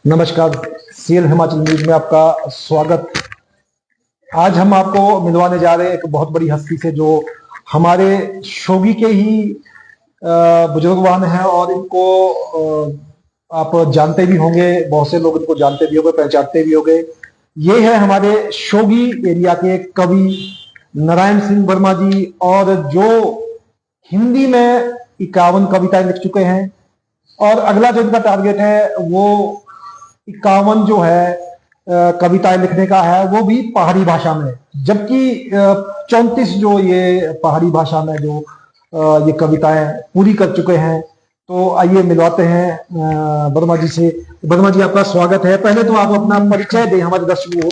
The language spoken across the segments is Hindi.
नमस्कार, सीएल हिमाचल न्यूज में आपका स्वागत। आज हम आपको मिलवाने जा रहे हैं एक बहुत बड़ी हस्ती से जो हमारे शोगी के ही बुजुर्गवान हैं और इनको आप जानते भी होंगे, बहुत से लोग इनको जानते भी होंगे, पहचानते भी होंगे। ये है हमारे शोगी एरिया के कवि नारायण सिंह वर्मा जी, और जो हिंदी में 51 कविताएं लिख चुके हैं और अगला जो इनका टारगेट है वो 51 जो है कविताएं लिखने का है, वो भी पहाड़ी भाषा में, जबकि 34 जो ये पहाड़ी भाषा में जो ये कविताएं पूरी कर चुके हैं। तो आइए मिलवाते हैं वर्मा जी से। वर्मा जी, आपका स्वागत है। पहले तो आप अपना परिचय दें हमारे दर्शकों को।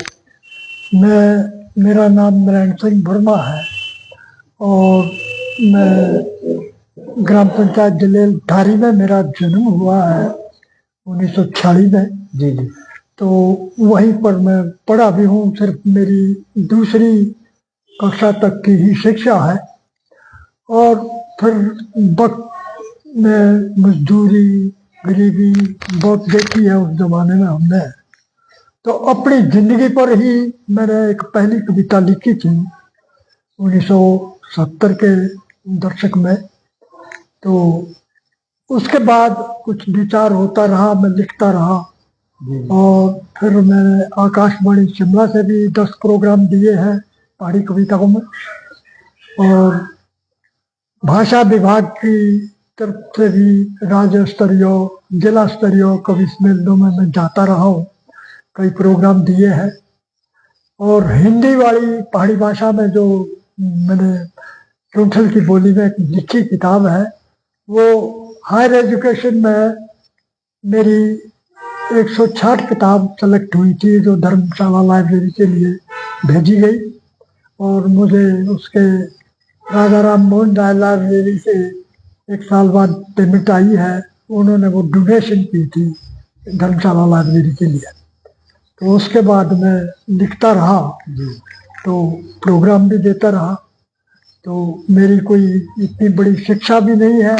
मेरा नाम नारायण सिंह वर्मा है और मैं ग्राम पंचायत जलेल धारी में मेरा जन्म हुआ है 1946 में। जी जी। तो वहीं पर मैं पढ़ा भी हूँ। सिर्फ मेरी दूसरी कक्षा तक की ही शिक्षा है और फिर वक्त में मजदूरी गरीबी बहुत देखी है उस जमाने में हमने। तो अपनी जिंदगी पर ही मैंने एक पहली कविता लिखी थी 1970 के दशक में। तो उसके बाद कुछ विचार होता रहा, मैं लिखता रहा और फिर मैंने आकाशवाणी शिमला से भी 10 प्रोग्राम दिए हैं पहाड़ी कविताओं में, और भाषा विभाग की तरफ से भी राज्य स्तरीय जिला स्तरीय कवि सम्मेलनों में मैं जाता रहा हूँ, कई प्रोग्राम दिए हैं। और हिंदी वाली पहाड़ी भाषा में जो मैंने चौथल की बोली में लिखी किताब है, वो हायर एजुकेशन में मेरी 160 किताब सेलेक्ट हुई थी जो धर्मशाला लाइब्रेरी के लिए भेजी गई, और मुझे उसके राजा राम मोहन राय लाइब्रेरी से 1 साल बाद पेमेंट आई है। उन्होंने वो डोनेशन की थी धर्मशाला लाइब्रेरी के लिए। तो उसके बाद मैं लिखता रहा, तो प्रोग्राम भी देता रहा। तो मेरी कोई इतनी बड़ी शिक्षा भी नहीं है,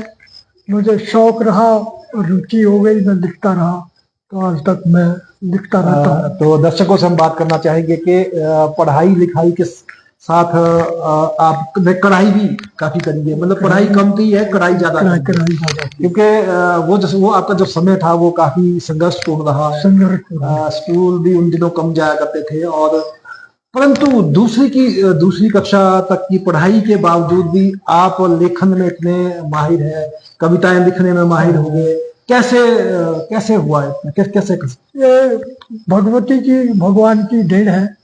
मुझे शौक रहा और रुचि हो गई, मैं लिखता रहा। तो आज तक मैं लिखता रहता हूँ। तो दर्शकों से हम बात करना चाहेंगे कि पढ़ाई लिखाई के साथ आपने कढ़ाई भी काफी करी है। मतलब पढ़ाई कम की है, कढ़ाई ज्यादा, क्योंकि वो आपका जो समय था वो काफी संघर्षपूर्ण रहा। स्कूल भी उन दिनों कम जाया करते थे, और परंतु दूसरी कक्षा तक की पढ़ाई के बावजूद भी आप लेखन में इतने माहिर हैं, कविताएं लिखने में माहिर हो गए। कैसे हुआ है? कैसे ये भगवान की देन है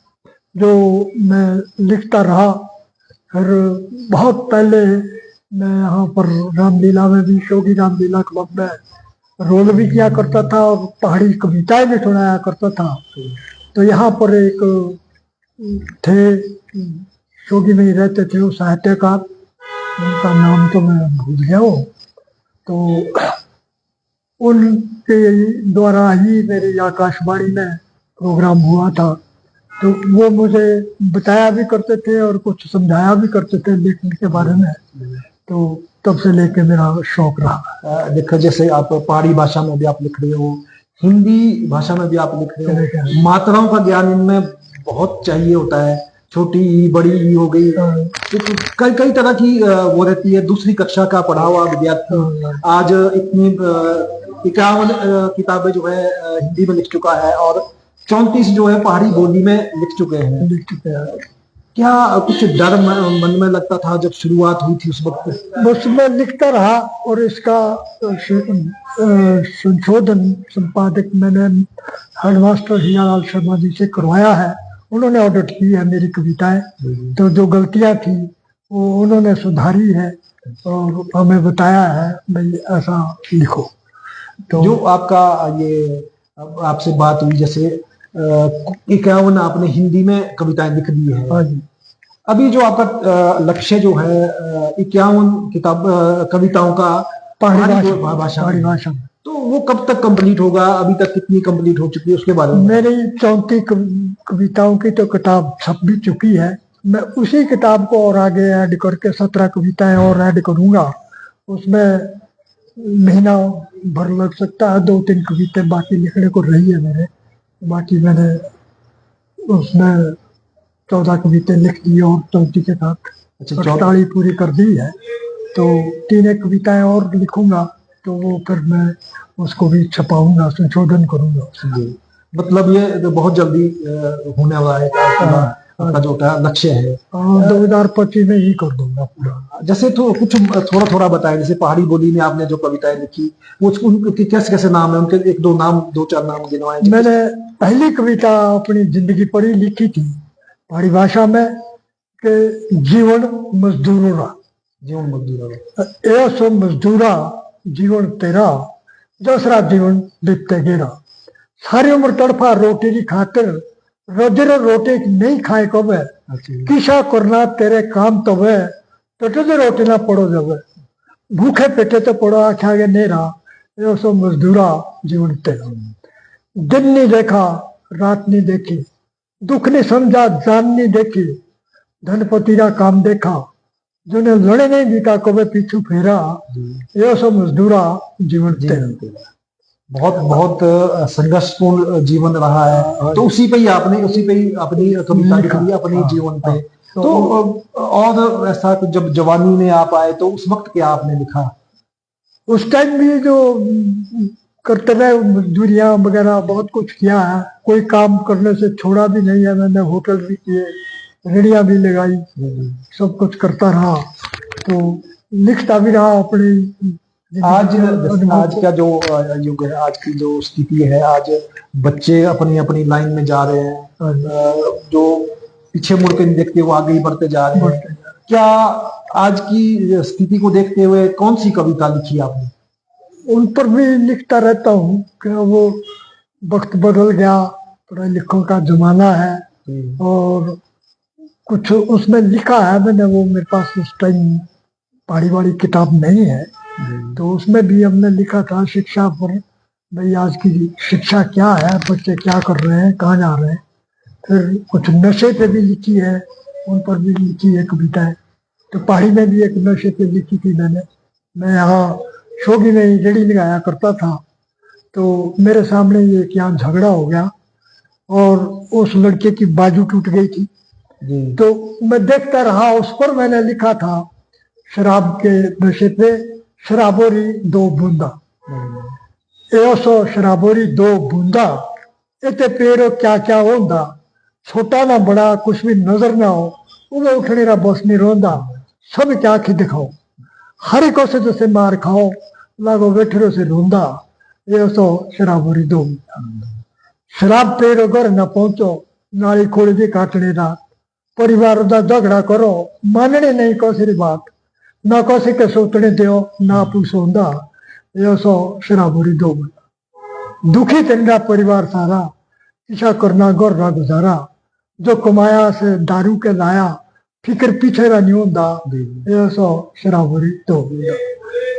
जो मैं लिखता रहा। फिर बहुत पहले मैं यहाँ पर रामलीला में भी, शोगी रामलीला क्लब में रोल भी किया करता था और पहाड़ी कविताएं भी सुनाया करता था। तो यहाँ पर एक थे, शोगी में ही रहते थे, वो साहित्यकार, उनका नाम तो मैं भूल गया हूँ। तो उनके द्वारा ही मेरी आकाशवाणी में प्रोग्राम हुआ था। तो वो मुझे बताया भी करते थे और कुछ समझाया भी करते थे लेखन के बारे में। तो तब से लेके मेरा शौक रहा। देखो, जैसे आप पहाड़ी भाषा में भी आप लिख रहे हो, हिंदी भाषा में भी आप लिख रहे हो, मात्राओं का ज्ञान इनमें बहुत चाहिए होता है। छोटी बड़ी हो गई, तो कई तरह की वो रहती है। दूसरी कक्षा का पढ़ा हुआ विद्यार्थी आज इतनी 51 किताबें जो है हिंदी में लिख चुका है और 34 जो है पहाड़ी बोली में लिख चुके हैं। क्या कुछ डर मन में लगता था जब शुरुआत हुई थी उस वक्त? बस मैं लिखता रहा, और इसका संशोधन संपादक मैंने हेडमास्टर हीरालाल शर्मा जी से करवाया है। उन्होंने ऑडिट की है मेरी कविताएं, तो जो गलतियां थी वो उन्होंने सुधारी है और हमें बताया है भाई ऐसा लिखो। तो जो आपका ये आपसे बात हुई, जैसे 51 आपने हिंदी में कविताएं लिख दी है। हाँ जी। अभी जो आपका लक्ष्य जो है 51 कविताओं का पहाड़ी भाषा, तो वो कब तक कंप्लीट होगा? अभी तक कितनी कंप्लीट हो चुकी है उसके बारे में? मेरी 34 कविताओं की तो किताब छप भी चुकी है। मैं उसी किताब को और आगे ऐड करके 17 कविताएं और ऐड करूंगा। उसमें महीना भर लग सकता है, 2-3 कविताएं बाकी लिखने को रही है मेरे। बाकी मैंने उसमें 14 कविताएं लिख दी और 34 के साथ अच्छा, 48 पूरी कर दी है। तो 3 एक कविताएं और लिखूंगा, तो वो फिर मैं उसको भी छपाऊंगा, संशोधन करूंगा। जी, मतलब ये तो बहुत जल्दी होने वाला है आपका जो लक्ष्य है। 2025 में ही कर दूंगा पूरा। जैसे तो कुछ थोड़ा थोड़ा बताएं, जैसे पहाड़ी बोली में आपने जो कविताएं लिखी, वो उनके कैसे कैसे नाम है, उनके एक दो नाम, 2-4 नाम गिनवाएं। मैंने पहली कविता अपनी जिंदगी पढ़ी लिखी थी पहाड़ी भाषा में कि जीवन मजदूरों, जीवन मजदूर, ए सो मजदूरा जीवन तेरा, दूसरा जीवन बीतते गिरा। सारी उम्र तड़फा रोटी की खातिर, रोजर रोटी नहीं खाए कबे, किसा करना तेरे काम तो वे, तो तुझे रोटी ना पड़ो जब, भूखे पेटे तो पड़ो आख्या के नेरा, ए सो मजदूरा जीवन तेरा। दिन नहीं देखा, रात नहीं देखी, दुख नहीं समझा, जान नहीं देखी, धनपति का काम देखा, जिन्हें लड़े नहीं जीता कबे पीछू फेरा, ये सब मजदूरा जीवन तेरा। बहुत बहुत संघर्षपूर्ण जीवन रहा है, तो उसी पे ही अपनी कविता लिख दी अपने जीवन पे। तो और ऐसा तो जब जवानी में आप आए तो उस वक्त क्या आपने लिखा? उस टाइम भी जो करते रहे, मजदूरियां वगैरह बहुत कुछ किया है, कोई काम करने से छोड़ा भी नहीं है। मैंने होटल भी किए, रेडियां भी लगाई, सब कुछ करता रहा, तो लिखता भी रहा अपनी। आज का जो युग है, आज की जो स्थिति है, आज बच्चे अपनी अपनी लाइन में जा रहे हैं, जो पीछे मुड़ के नहीं देखते वो आगे ही बढ़ते जा रहे हैं। क्या आज की स्थिति को देखते हुए कौन सी कविता लिखी आपने? उन पर भी लिखता रहता हूँ कि वो वक्त बदल गया, पढ़ाई लिखों का जमाना है, और कुछ उसमें लिखा है मैंने। वो मेरे पास उस टाइम पहाड़ी वाली किताब नहीं है, तो उसमें भी हमने लिखा था शिक्षा पर, भाई आज की शिक्षा क्या है, बच्चे क्या कर रहे हैं, कहाँ जा रहे हैं। फिर कुछ नशे पे भी लिखी है, उन पर भी लिखी है कविताएं। तो पहाड़ी में भी एक नशे पे लिखी थी मैंने। मैं यहाँ शोगी में रेड़ी लगाया करता था, तो मेरे सामने ये यहाँ झगड़ा हो गया और उस लड़के की बाजू टूट गई थी। तो मैं देखता रहा, उस पर मैंने लिखा था शराब के नशे पे शराबोरी 2 बूंदा, सो शराबोरी 2 बूंदा, इतने पेरो क्या क्या होंदा, छोटा ना बड़ा कुछ भी नजर ना हो, उन्हें उठने रा बस नहीं रोंदा, सब क्या आखी दिखाओ, हर को से जैसे मार खाओ, लागो बैठरो से रोंदा, ये सो शराबोरी 2 बूंदा। शराब पेरो घर न पहुंचो, नाली खोल दी काटने रात, परिवार का झगड़ा करो, मानने नहीं कोसी बात, ना कोसी के सोचने दो, ना पूछोंदा, ये सो शराबोरी 2 बूंदा। दुखी तेरा परिवार सारा, किसा करना गौर ना गुजारा, जो कमाया से दारू के लाया, फिक्र पीछे का नहीं होता, ये सो शराबोरी 2 बूंदा।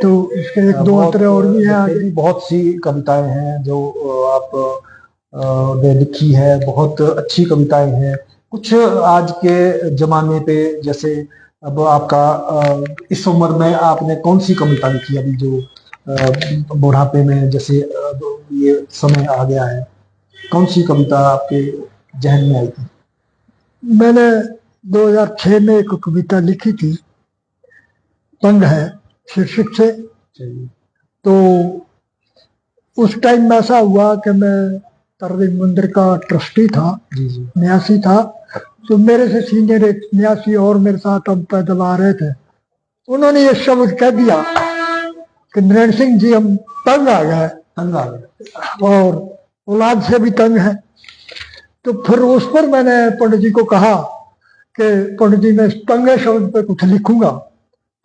तो इसके 1-2 और भी है। बहुत सी कविताएं हैं जो आप ने लिखी है, बहुत अच्छी कविताएं हैं। कुछ आज के जमाने पे, जैसे अब आपका इस उम्र में आपने कौन सी कविता लिखी अभी जो बुढ़ापे में, जैसे ये समय आ गया है, कौन सी कविता आपके जहन में आई थी? मैंने 2006 में एक कविता लिखी थी, तंग है शीर्षक से। तो उस टाइम में ऐसा हुआ कि मैं तारादेवी मंदिर का ट्रस्टी था, न्यासी था। तो मेरे से सीनियर एक न्यासी और मेरे साथ हम पैदल आ रहे थे, उन्होंने ये शब्द कह दिया कि नारायण सिंह जी हम तंग आ गए और औलाद से भी तंग है। तो फिर उस पर मैंने पंडित जी को कहा कि पंडित जी मैं तंग शब्द पे कुछ लिखूंगा।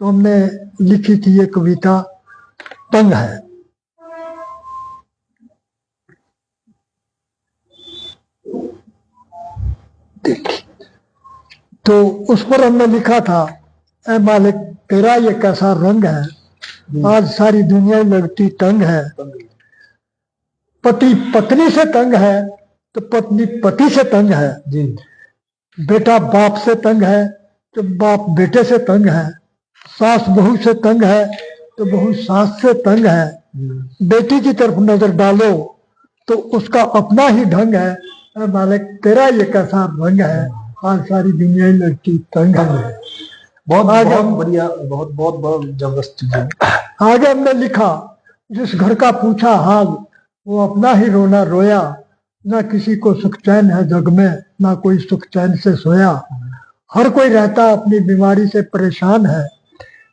तो हमने लिखी थी ये कविता तंग है। देखिए, तो उस पर हमने लिखा था, ऐ मालिक तेरा ये कैसा रंग है, आज सारी दुनिया लगती तंग है। पति पत्नी से तंग है तो पत्नी पति से तंग है, बेटा बाप से तंग है तो बाप बेटे से तंग है, सास बहू से तंग है तो बहुत सास से तंग है, बेटी की तरफ नजर डालो तो उसका अपना ही ढंग है। ऐ मालिक तेरा ये कैसा रंग है, आज सारी दुनिया ही लड़की तंग है। बहुत आगे- बहुत बढ़िया, बहुत बहुत बहुत जबरदस्त चीज है। आगे हमने लिखा, जिस घर का पूछा हाल वो अपना ही रोना रोया, ना किसी को सुख चैन है जग में, ना कोई सुख चैन से सोया। हर कोई रहता अपनी बीमारी से परेशान है,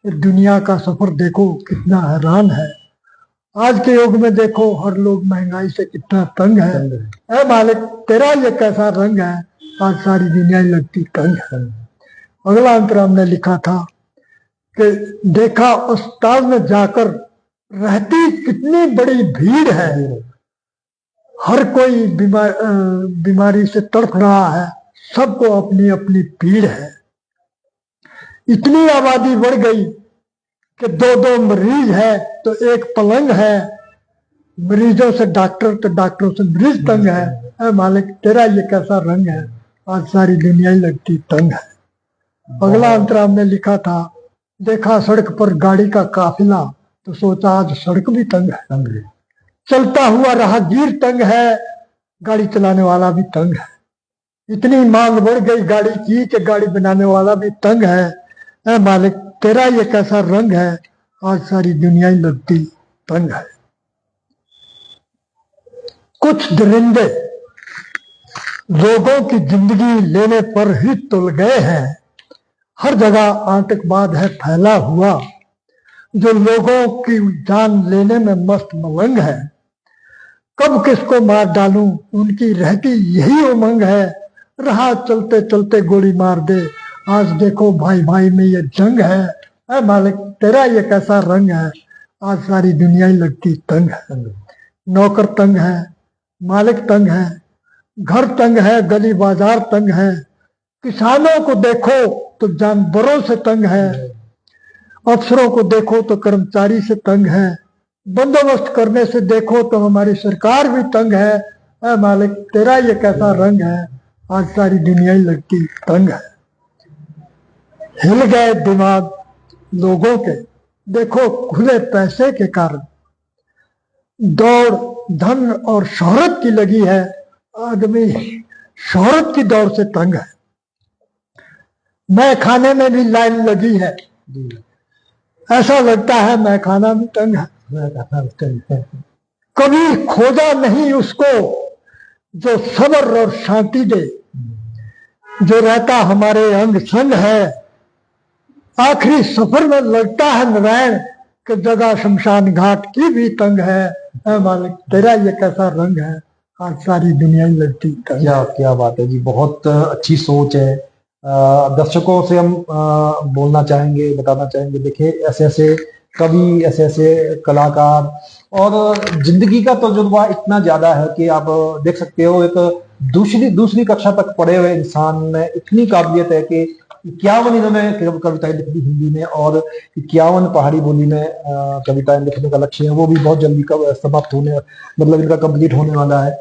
दुनिया का सफर देखो कितना हैरान है। आज के युग में देखो हर लोग महंगाई से कितना तंग है। ऐ मालिक तेरा ये कैसा रंग है, आज सारी दुनिया ही लगती तंग है। अगला अंतरा हमने लिखा था कि देखा अस्पताल में जाकर रहती कितनी बड़ी भीड़ है, हर कोई बीमारी से तड़प रहा है, सबको अपनी अपनी पीड़ है। इतनी आबादी बढ़ गई कि दो दो मरीज है तो एक पलंग है, मरीजों से डॉक्टर तो डॉक्टरों से मरीज तंग है। ऐ मालिक तेरा ये कैसा रंग है, आज सारी दुनिया ही लगती तंग है। अगला अंतरा हमने लिखा था, देखा सड़क पर गाड़ी का काफिला तो सोचा आज सड़क भी तंग है। चलता हुआ राहगीर तंग है, गाड़ी चलाने वाला भी तंग है। इतनी मांग बढ़ गई गाड़ी की कि गाड़ी बनाने वाला भी तंग है। ऐ मालिक तेरा ये कैसा रंग है, आज सारी दुनिया ही लगती तंग है। कुछ दरिंदे लोगों की जिंदगी लेने पर ही तुल गए हैं, हर जगह आतंकवाद है फैला हुआ, जो लोगों की जान लेने में मस्त मलंग है। कब किसको मार डालूं उनकी रहती यही उमंग है, रहा चलते चलते गोली मार दे, आज देखो भाई भाई में ये जंग है। ऐ मालिक तेरा ये कैसा रंग है, आज सारी दुनिया ही लगती तंग है। नौकर तंग है, मालिक तंग है, घर तंग है, गली बाजार तंग है, किसानों को देखो तो जानवरों से तंग है, अफसरों को देखो तो कर्मचारी से तंग है, बंदोबस्त करने से देखो तो हमारी सरकार भी तंग है। ऐ मालिक तेरा ये कैसा रंग है, आज सारी दुनिया ही लगती तंग है। हिल गए दिमाग लोगों के, देखो खुले पैसे के कारण, दौड़ धन और शोहरत की लगी है, आदमी शोहरत की दौड़ से तंग है। मैं खाने में भी लाइन लगी है, ऐसा लगता है मैं खाना भी तंग है। कभी खोजा नहीं उसको जो सब्र और शांति दे, जो रहता हमारे अंग संग है। आखिरी सफर में लगता है नारायण कि जगह शमशान घाट की भी तंग है। ऐ मालिक तेरा ये कैसा रंग है, आज सारी दुनिया ही लगती तंग। क्या क्या बात है जी, बहुत अच्छी सोच है। दर्शकों से हम बोलना चाहेंगे, बताना चाहेंगे, देखिए ऐसे ऐसे कवि, ऐसे ऐसे कलाकार, और जिंदगी का तजुर्बा इतना ज्यादा है कि आप देख सकते हो एक दूसरी कक्षा तक पढ़े हुए इंसान में इतनी काबिलियत है कि 51 इन्होंने कविताएं लिख दी हिंदी में, और 51 पहाड़ी बोली में कविताएं लिखने का लक्ष्य है, वो भी बहुत जल्दी समाप्त होने, मतलब इनका कंप्लीट होने वाला है।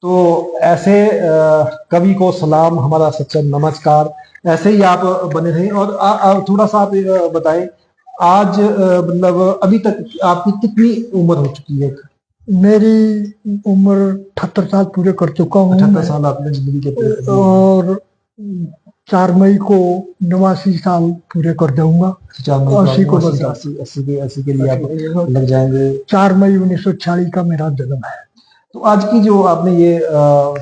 तो ऐसे कवि को सलाम, हमारा सच्चा नमस्कार। ऐसे ही आप बने रहे। और थोड़ा सा आप बताएं, आज मतलब अभी तक आपकी कितनी उम्र हो चुकी है? मेरी उम्र 78 साल पूरे कर चुका हूँ। 78 साल आपने जिंदगी के पूरे कर दिए। और 4 मई को 89 साल पूरे कर जाऊंगा। 4 मई 80 को 80 के लिए आप लग जाएंगे। 4 मई 1946 का मेरा जन्म है। तो आज की जो आपने ये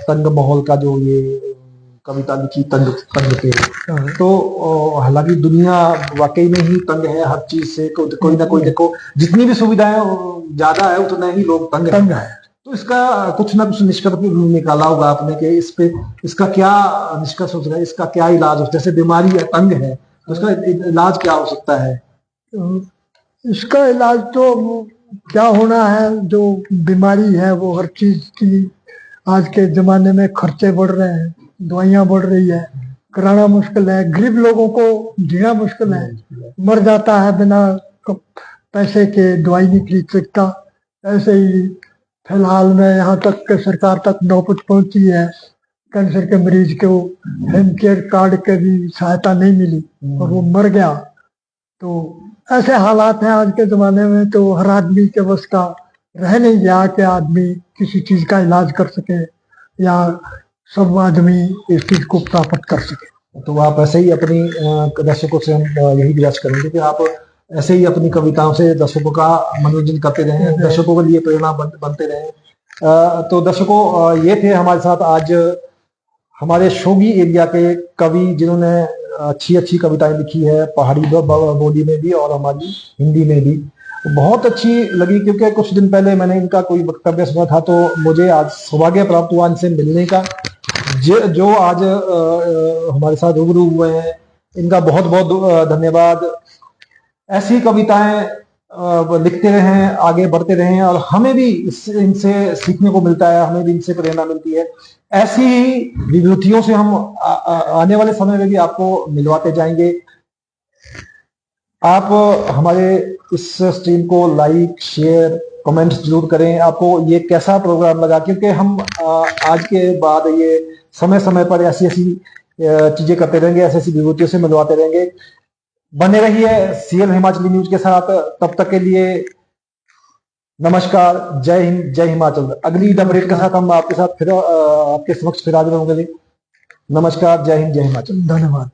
तंग माहौल का जो ये कविता लिखी, तंग पे, तो हालांकि दुनिया वाकई में ही तंग है हर चीज से। कोई ना कोई, देखो जितनी भी सुविधाएं ज्यादा है उतना ही लोग तंग है। तो इसका कुछ ना कुछ निष्कर्ष निकाला होगा आपने कि इस पे, इसका क्या निष्कर्ष हो सकता है, इसका क्या इलाज हो, जैसे बीमारी है, तंग है, तो इसका इलाज क्या हो सकता है? इसका इलाज तो क्या होना है, जो बीमारी है वो हर चीज की आज के जमाने में खर्चे बढ़ रहे हैं, दवाइयां बढ़ रही है, कराना मुश्किल है, गरीब लोगों को जीना मुश्किल है, मर जाता है बिना पैसे के, दवाई नहीं खरीद सकता। ऐसे ही फिलहाल में यहाँ तक के सरकार तक नौबत पहुंची है, कैंसर के मरीज को हेल्थ केयर कार्ड के भी सहायता नहीं मिली और वो मर गया। तो ऐसे हालात हैं आज के जमाने में, तो हर आदमी के बस का रह नहीं गया कि आदमी किसी चीज का इलाज कर सके या सब आदमी इस चीज को प्राप्त कर सके। तो आप ऐसे ही अपनी दर्शकों से हम यही गुजारिश करेंगे कि आप ऐसे ही अपनी कविताओं से दर्शकों का मनोरंजन करते रहें, दर्शकों के लिए प्रेरणा बनते रहें। तो दर्शकों, ये थे हमारे साथ आज हमारे शोगी एरिया के कवि, जिन्होंने अच्छी अच्छी कविताएं लिखी है, पहाड़ी बोली में भी और हमारी हिंदी में भी। बहुत अच्छी लगी, क्योंकि कुछ दिन पहले मैंने इनका कोई वक्तव्य सुना था, तो मुझे आज सौभाग्य प्राप्त हुआ इनसे मिलने का। जो आज हमारे साथ रूबरू हुए हैं, इनका बहुत बहुत धन्यवाद। ऐसी कविताएं लिखते रहें, आगे बढ़ते रहें, और हमें भी इनसे सीखने को मिलता है, हमें भी इनसे प्रेरणा मिलती है। ऐसी ही विभूतियों से हम आने वाले समय में भी आपको मिलवाते जाएंगे। आप हमारे इस स्ट्रीम को लाइक, शेयर, कमेंट्स जरूर करें। आपको ये कैसा प्रोग्राम लगा, क्योंकि हम आज के बाद ये समय समय पर ऐसी ऐसी चीजें करते रहेंगे, ऐसी ऐसी विभूतियों से मिलवाते रहेंगे। बने रहिए सीएल हिमाचली न्यूज के साथ। तब तक के लिए नमस्कार, जय हिंद, जय हिमाचल। अगली अपडेट के साथ हम आपके साथ फिर आपके समक्ष फिर हाजिर होंगे। नमस्कार, जय हिंद, जय हिमाचल। धन्यवाद।